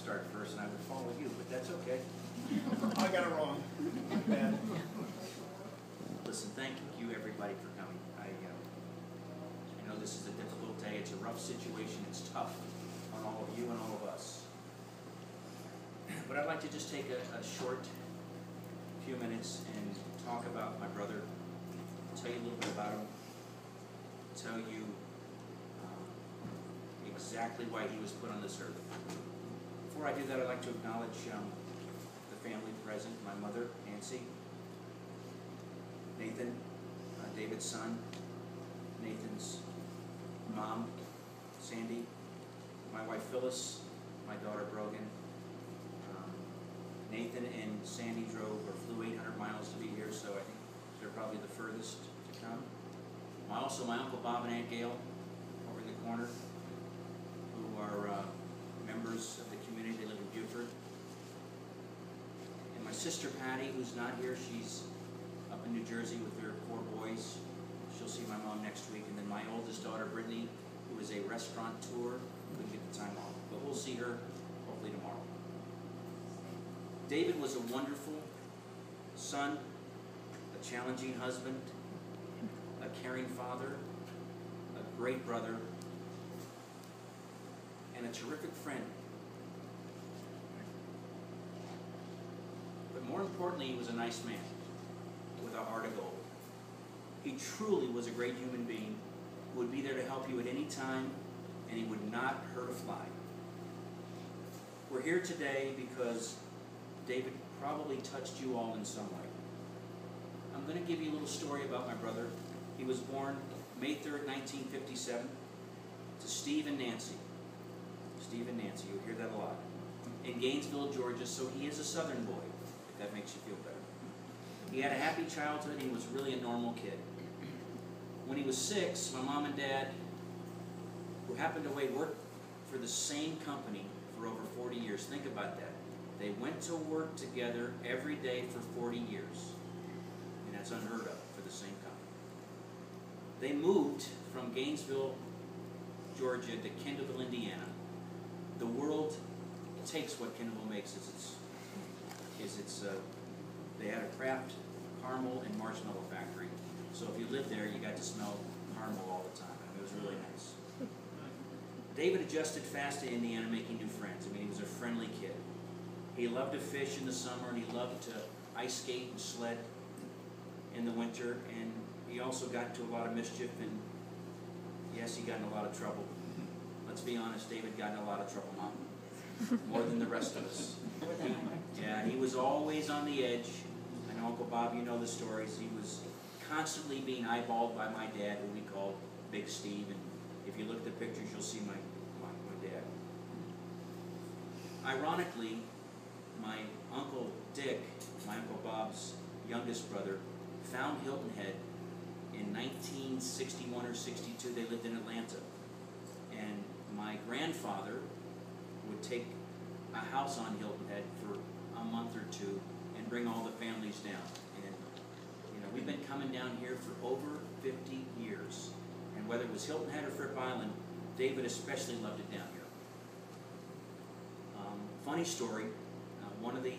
start first, and I would follow you, but that's okay. I got it wrong. Bad. Listen, thank you everybody for coming. I know this is a difficult day. It's a rough situation. It's tough on all of you and all of us. But I'd like to just take a short few minutes and talk about my brother, tell you a little bit about him, tell you exactly why he was put on this earth. Before I do that, I'd like to acknowledge the family present, my mother, Nancy, Nathan, David's son, Nathan's mom, Sandy, my wife Phyllis, my daughter Brogan. Nathan and Sandy drove or flew 800 miles to be here, so I think they're probably the furthest to come. Also, my Uncle Bob and Aunt Gail over in the corner, who are members of the community. They live in Buford. And my sister Patty, who's not here, she's up in New Jersey with her 4 boys. She'll see my mom next week. And then my oldest daughter, Brittany, who is a restaurateur, couldn't get the time off. But we'll see her hopefully tomorrow. David was a wonderful son, a challenging husband, a caring father, a great brother, and a terrific friend. But more importantly, he was a nice man with a heart of gold. He truly was a great human being who would be there to help you at any time, and he would not hurt a fly. We're here today because David probably touched you all in some way. I'm going to give you a little story about my brother. He was born May 3rd, 1957, to Steve and Nancy. Steve and Nancy, you'll hear that a lot. In Gainesville, Georgia, so he is a southern boy, if that makes you feel better. He had a happy childhood. He was really a normal kid. When he was 6, my mom and dad, who happened to work for the same company for over 40 years, think about that. They went to work together every day for 40 years. And that's unheard of for the same company. They moved from Gainesville, Georgia to Kendallville, Indiana. The world takes what Kendallville makes they had a Kraft caramel and marshmallow factory. So if you lived there, you got to smell caramel all the time. It was really nice. David adjusted fast to Indiana, making new friends. I mean, he was a friendly kid. He loved to fish in the summer, and he loved to ice skate and sled in the winter, and he also got into a lot of mischief, and yes, he got in a lot of trouble. Let's be honest, David got in a lot of trouble, Mom. More than the rest of us. He was always on the edge. I know, Uncle Bob, you know the stories. He was constantly being eyeballed by my dad, who we called Big Steve, and if you look at the pictures, you'll see my dad. Ironically, my Uncle Dick, my Uncle Bob's youngest brother, found Hilton Head in 1961 or 62. They lived in Atlanta. And my grandfather would take a house on Hilton Head for a month or two and bring all the families down. And we've been coming down here for over 50 years. And whether it was Hilton Head or Fripp Island, David especially loved it down here. Funny story. One of the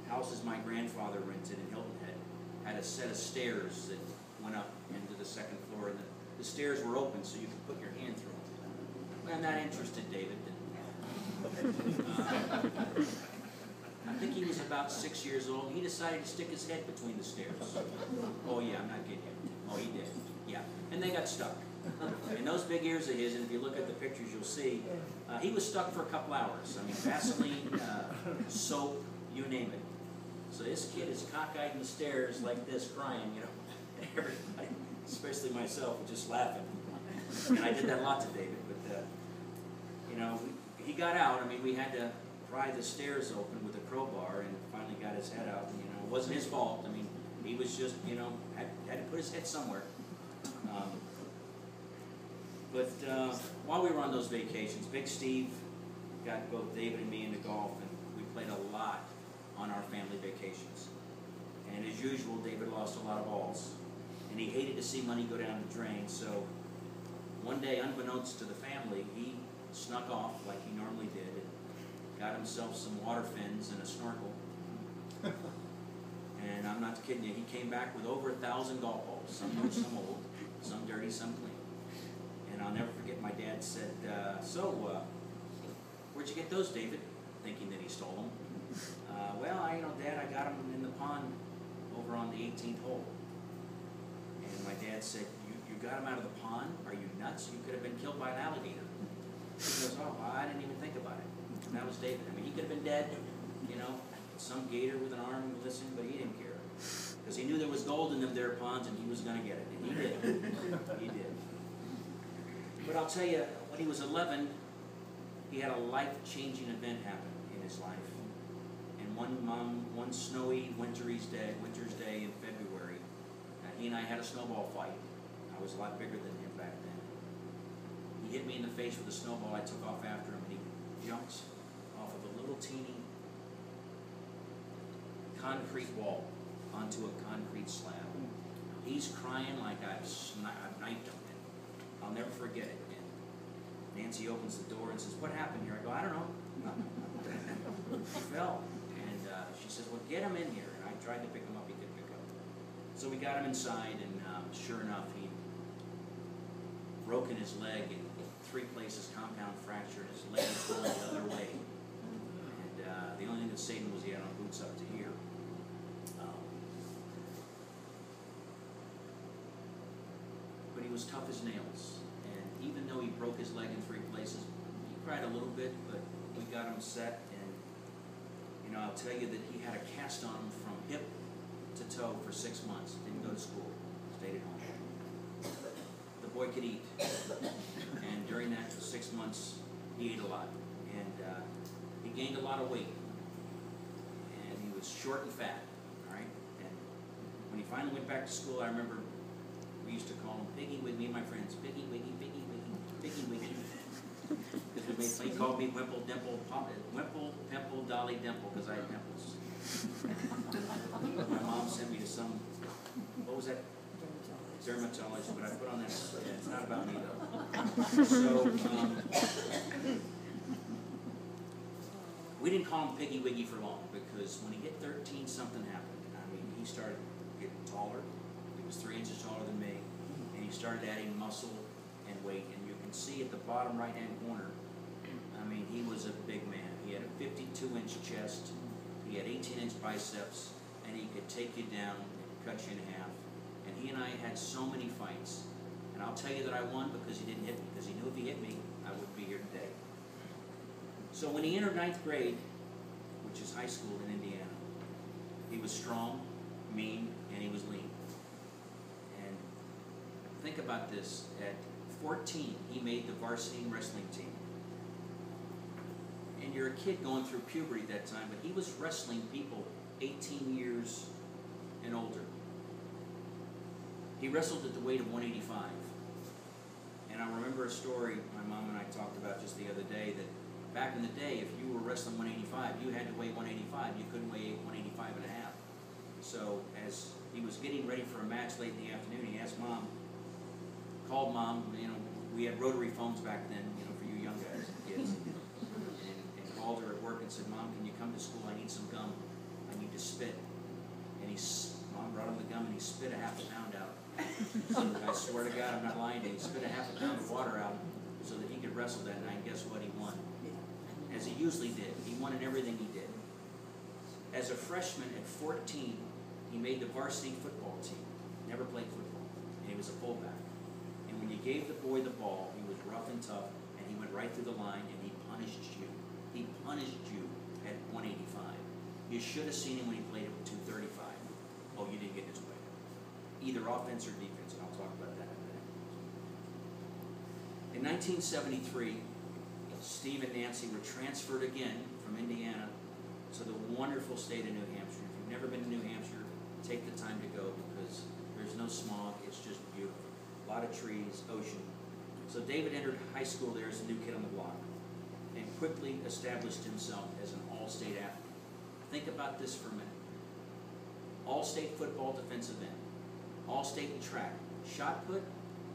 houses my grandfather rented in Hilton Head had a set of stairs that went up into the second floor, and the stairs were open so you could put your hand through them. I'm not interested, David. I think he was about 6 years old. He decided to stick his head between the stairs. Oh yeah, I'm not kidding you. Oh, he did. Yeah, and they got stuck. And those big ears of his, and if you look at the pictures, you'll see, he was stuck for a couple hours. I mean, Vaseline, soap, you name it. So this kid is cockeyed in the stairs like this, crying, and everybody, especially myself, was just laughing. And I did that a lot to David, but, he got out. I mean, we had to pry the stairs open with a crowbar, and finally got his head out. And, it wasn't his fault. I mean, he was just, had to put his head somewhere. But while we were on those vacations, Big Steve got both David and me into golf, and we played a lot on our family vacations. And as usual, David lost a lot of balls, and he hated to see money go down the drain. So one day, unbeknownst to the family, he snuck off like he normally did and got himself some water fins and a snorkel. And I'm not kidding you, he came back with over 1,000 golf balls, some new, some old, some dirty, some clean. And I'll never forget, my dad said, where'd you get those, David? Thinking that he stole them. Well, Dad, I got them in the pond over on the 18th hole. And my dad said, you got them out of the pond? Are you nuts? You could have been killed by an alligator. He goes, oh, I didn't even think about it. And that was David. I mean, he could have been dead, some gator with an arm listening, but he didn't care. Because he knew there was gold in them there ponds and he was going to get it. And he did. He did. But I'll tell you, when he was 11, he had a life-changing event happen in his life. And one snowy winter's day in February, he and I had a snowball fight. I was a lot bigger than him back then. He hit me in the face with a snowball. I took off after him, and he jumps off of a little teeny concrete wall onto a concrete slab. He's crying like I've knifed him. I'll never forget it. And Nancy opens the door and says, what happened here? I go, I don't know. He fell. And she says, well, get him in here. And I tried to pick him up. He couldn't pick up. So we got him inside, and sure enough, he'd broken his leg in 3 places, compound fractured. His leg was going the other way. And the only thing that saved him was he had on boots up to here. But he was tough as nails. And even though he broke his leg in 3 places, he cried a little bit, but we got him set. And I'll tell you that he had a cast on him from hip to toe for 6 months. Didn't go to school. Stayed at home. The boy could eat. And during that 6 months, he ate a lot. And he gained a lot of weight. And he was short and fat. All right? And when he finally went back to school, I remember we used to call him Piggy Wiggy, me and my friends. Piggy Wiggy, Piggy Wiggy, Piggy Wiggy. Because he called me Wimple, Dimple, Wimple, Pimple, Dolly, Dimple, because I had pimples. My mom sent me to some, what was that? Dermatologist, but I put on that, it's not about me though. So, we didn't call him Piggy Wiggy for long, because when he hit 13, something happened. I mean, he started getting taller. He was 3 inches taller than me, and he started adding muscle and weight. And you can see at the bottom right-hand corner, I mean, he was a big man. He had a 52-inch chest, he had 18-inch biceps, and he could take you down and cut you in half. And he and I had so many fights. And I'll tell you that I won because he didn't hit me, because he knew if he hit me, I wouldn't be here today. So when he entered 9th grade, which is high school in Indiana, he was strong, mean, and he was lean. And think about this, at 14, he made the varsity wrestling team. And you're a kid going through puberty at that time, but he was wrestling people 18 years and older. He wrestled at the weight of 185. And I remember a story my mom and I talked about just the other day, that back in the day, if you were wrestling 185, you had to weigh 185. You couldn't weigh 185 and a half. So as he was getting ready for a match late in the afternoon, he asked Mom, called Mom, we had rotary phones back then, for you young guys, kids, and called her at work and said, Mom, can you come to school? I need some gum. I need to spit. And Mom brought him the gum, and he spit a half a pound out. So I swear to God, I'm not lying to you, he spit a half a pound of water out so that he could wrestle that night. Guess what? He won. As he usually did. He won in everything he did. As a freshman at 14, he made the varsity football team. Never played football. And he was a fullback. And when you gave the boy the ball, he was rough and tough, and he went right through the line, and he punished you. He punished you at 185. You should have seen him when he played at 235. Oh, you didn't get his way. Either offense or defense, and I'll talk about that in a minute. In 1973, Steve and Nancy were transferred again from Indiana to the wonderful state of New Hampshire. If you've never been to New Hampshire, take the time to go, because there's no smog. It's just beautiful. A lot of trees, ocean. So David entered high school there as a new kid on the block and quickly established himself as an all-state athlete. Think about this for a minute. All-state football defensive end, all-state in track, shot put,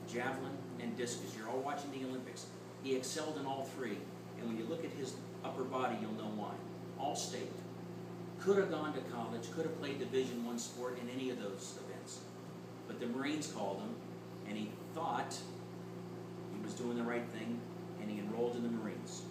javelin, and discus. You're all watching the Olympics. He excelled in all 3, and when you look at his upper body, you'll know why. could have gone to college, could have played Division I sport in any of those events. But the Marines called him, and he thought he was doing the right thing, and he enrolled in the Marines.